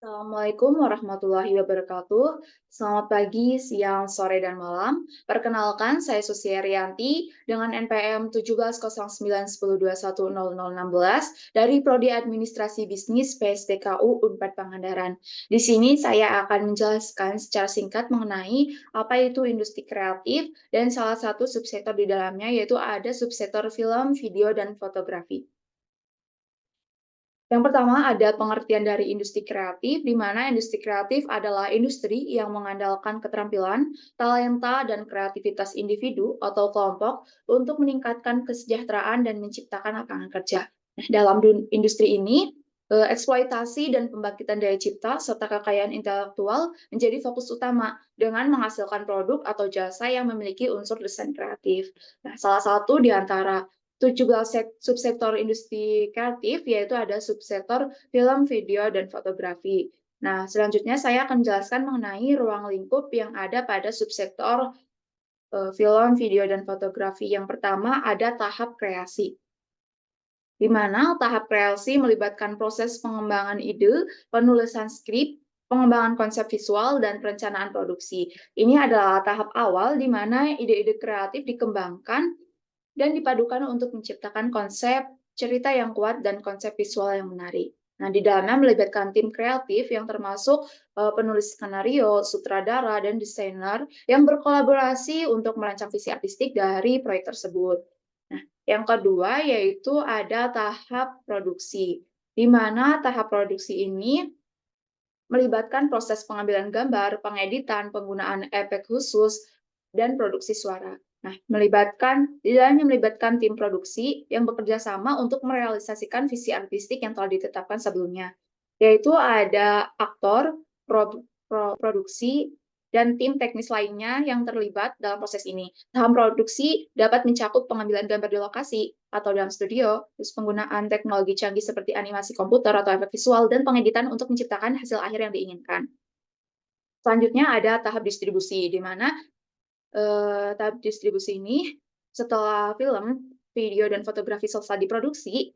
Assalamualaikum warahmatullahi wabarakatuh. Selamat pagi, siang, sore, dan malam. Perkenalkan, saya Susi Rianti dengan NPM 170910210016 dari Prodi Administrasi Bisnis PSDKU Unpad Pangandaran. Di sini saya akan menjelaskan secara singkat mengenai apa itu industri kreatif dan salah satu subsektor di dalamnya yaitu ada subsektor film, video, dan fotografi. Yang pertama ada pengertian dari industri kreatif, di mana industri kreatif adalah industri yang mengandalkan keterampilan, talenta, dan kreativitas individu atau kelompok untuk meningkatkan kesejahteraan dan menciptakan lapangan kerja. Nah, dalam industri ini, eksploitasi dan pembangkitan daya cipta serta kekayaan intelektual menjadi fokus utama dengan menghasilkan produk atau jasa yang memiliki unsur desain kreatif. Nah, salah satu di antara 17 subsektor industri kreatif, yaitu ada subsektor film, video, dan fotografi. Nah, selanjutnya saya akan menjelaskan mengenai ruang lingkup yang ada pada subsektor film, video, dan fotografi. Yang pertama ada tahap kreasi, di mana tahap kreasi melibatkan proses pengembangan ide, penulisan skrip, pengembangan konsep visual, dan perencanaan produksi. Ini adalah tahap awal di mana ide-ide kreatif dikembangkan dan dipadukan untuk menciptakan konsep cerita yang kuat dan konsep visual yang menarik. Nah, di dalamnya melibatkan tim kreatif yang termasuk penulis skenario, sutradara, dan desainer yang berkolaborasi untuk merancang visi artistik dari proyek tersebut. Nah, yang kedua yaitu ada tahap produksi, di mana tahap produksi ini melibatkan proses pengambilan gambar, pengeditan, penggunaan efek khusus, dan produksi suara. Nah, di dalamnya melibatkan tim produksi yang bekerja sama untuk merealisasikan visi artistik yang telah ditetapkan sebelumnya, yaitu ada aktor, produksi, dan tim teknis lainnya yang terlibat dalam proses ini. Tahap produksi dapat mencakup pengambilan gambar di lokasi atau dalam studio, terus penggunaan teknologi canggih seperti animasi komputer atau efek visual, dan pengeditan untuk menciptakan hasil akhir yang diinginkan. Selanjutnya ada tahap distribusi, di mana tahap distribusi ini setelah film, video, dan fotografi selesai diproduksi,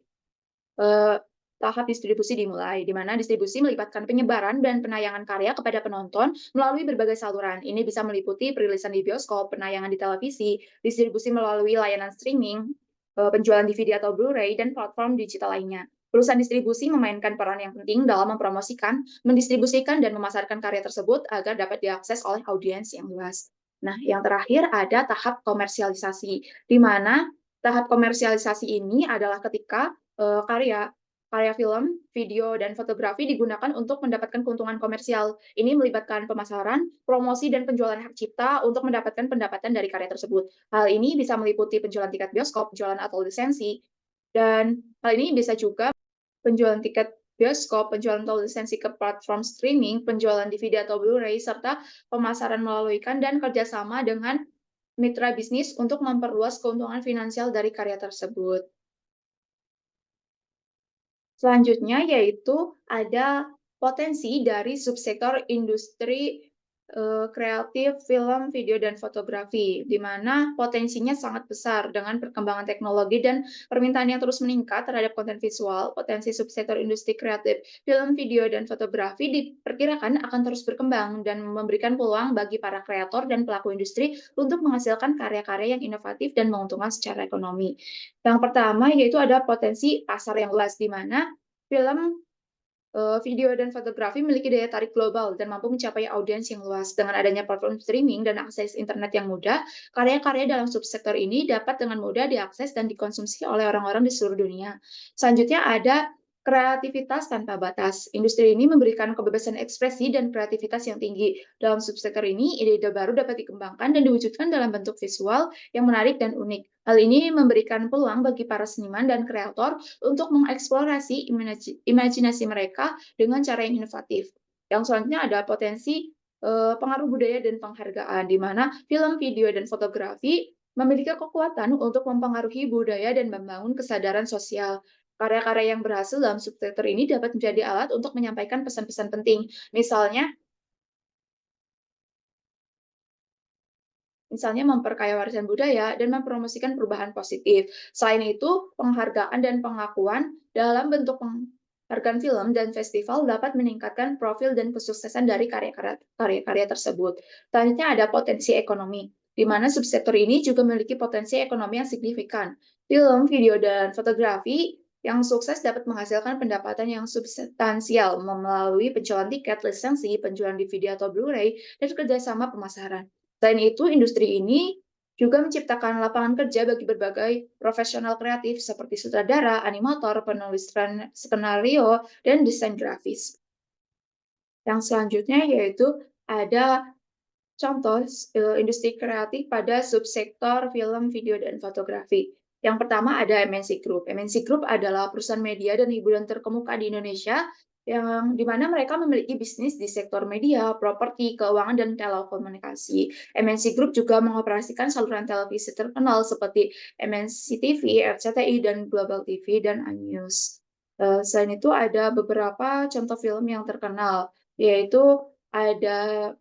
eh, tahap distribusi dimulai, di mana distribusi melibatkan penyebaran dan penayangan karya kepada penonton melalui berbagai saluran. Ini bisa meliputi perilisan di bioskop, penayangan di televisi, distribusi melalui layanan streaming, penjualan DVD atau Blu-ray, dan platform digital lainnya. Perusahaan distribusi memainkan peran yang penting dalam mempromosikan, mendistribusikan, dan memasarkan karya tersebut agar dapat diakses oleh audiens yang luas. Nah, yang terakhir ada tahap komersialisasi, di mana tahap komersialisasi ini adalah ketika karya karya film, video, dan fotografi digunakan untuk mendapatkan keuntungan komersial. Ini melibatkan pemasaran, promosi, dan penjualan hak cipta untuk mendapatkan pendapatan dari karya tersebut. Hal ini bisa meliputi penjualan tiket bioskop, penjualan atau lisensi, dan hal ini bisa juga penjualan tiket bioskop, penjualan atau lisensi ke platform streaming, penjualan DVD atau Blu-ray, serta pemasaran melalui ikan dan kerjasama dengan mitra bisnis untuk memperluas keuntungan finansial dari karya tersebut. Selanjutnya yaitu ada potensi dari subsektor industri kreatif, film, video, dan fotografi, di mana potensinya sangat besar dengan perkembangan teknologi dan permintaan yang terus meningkat terhadap konten visual. Potensi subsektor industri kreatif, film, video, dan fotografi diperkirakan akan terus berkembang dan memberikan peluang bagi para kreator dan pelaku industri untuk menghasilkan karya-karya yang inovatif dan menguntungkan secara ekonomi. Yang pertama yaitu ada potensi pasar yang luas, di mana film, video, dan fotografi memiliki daya tarik global dan mampu mencapai audiens yang luas. Dengan adanya platform streaming dan akses internet yang mudah, karya-karya dalam subsektor ini dapat dengan mudah diakses dan dikonsumsi oleh orang-orang di seluruh dunia. Selanjutnya ada kreativitas tanpa batas. Industri ini memberikan kebebasan ekspresi dan kreativitas yang tinggi. Dalam subsektor ini, ide-ide baru dapat dikembangkan dan diwujudkan dalam bentuk visual yang menarik dan unik. Hal ini memberikan peluang bagi para seniman dan kreator untuk mengeksplorasi imajinasi mereka dengan cara yang inovatif. Yang selanjutnya ada potensi pengaruh budaya dan penghargaan, di mana film, video, dan fotografi memiliki kekuatan untuk mempengaruhi budaya dan membangun kesadaran sosial. Karya-karya yang berhasil dalam subsektor ini dapat menjadi alat untuk menyampaikan pesan-pesan penting. Misalnya memperkaya warisan budaya dan mempromosikan perubahan positif. Selain itu, penghargaan dan pengakuan dalam bentuk penghargaan film dan festival dapat meningkatkan profil dan kesuksesan dari karya-karya tersebut. Selanjutnya ada potensi ekonomi, di mana subsektor ini juga memiliki potensi ekonomi yang signifikan. Film, video, dan fotografi yang sukses dapat menghasilkan pendapatan yang substansial melalui penjualan tiket, lisensi, penjualan DVD atau Blu-ray, dan kerjasama pemasaran. Selain itu, industri ini juga menciptakan lapangan kerja bagi berbagai profesional kreatif seperti sutradara, animator, penulis skenario, dan desain grafis. Yang selanjutnya yaitu ada contoh industri kreatif pada subsektor film, video, dan fotografi. Yang pertama ada MNC Group. MNC Group adalah perusahaan media dan hiburan terkemuka di Indonesia yang di mana mereka memiliki bisnis di sektor media, properti, keuangan, dan telekomunikasi. MNC Group juga mengoperasikan saluran televisi terkenal seperti MNC TV, RCTI, dan Global TV, dan iNews. Selain itu ada beberapa contoh film yang terkenal, yaitu ada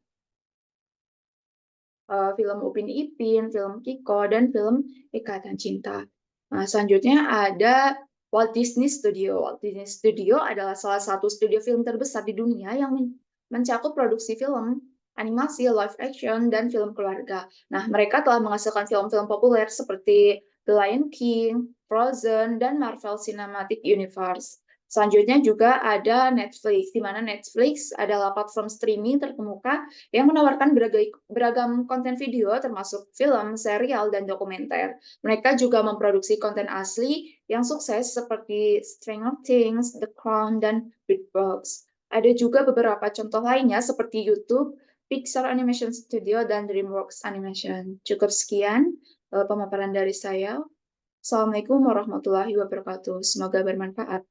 film Upin Ipin, film Kiko, dan film Ikatan Cinta. Nah, selanjutnya ada Walt Disney Studio. Walt Disney Studio adalah salah satu studio film terbesar di dunia yang mencakup produksi film, animasi, live action, dan film keluarga. Nah, mereka telah menghasilkan film-film populer seperti The Lion King, Frozen, dan Marvel Cinematic Universe. Selanjutnya juga ada Netflix, di mana Netflix adalah platform streaming terkemuka yang menawarkan beragam konten video termasuk film, serial, dan dokumenter. Mereka juga memproduksi konten asli yang sukses seperti Stranger Things, The Crown, dan Bird Box. Ada juga beberapa contoh lainnya seperti YouTube, Pixar Animation Studio, dan DreamWorks Animation. Cukup sekian pemaparan dari saya. Assalamualaikum warahmatullahi wabarakatuh. Semoga bermanfaat.